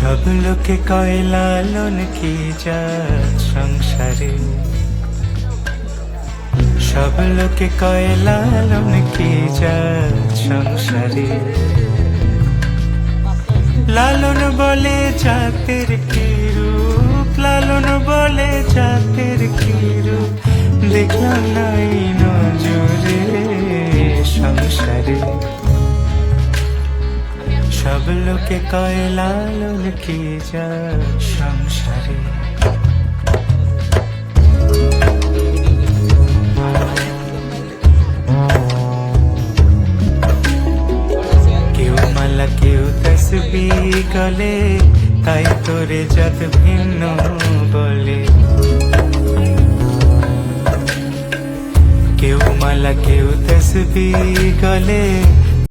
সব লোকে কয় লালন কি জাত সংসারে, সব লোকে কয় লালন কি জাত সংসারে। লালন বলে জাতের কি রূপ, লালন বলে জাতের কি রূপ, দেখলাম নাই নজরে সংসারে। সব লোকে কয় লালন কি জাত সংসারে। কেউ মালা কেউ তসবিহ গলে, তাই তোরে জাত ভিন্ন বলে। কেউ মালা কেউ তসবিহ গলে,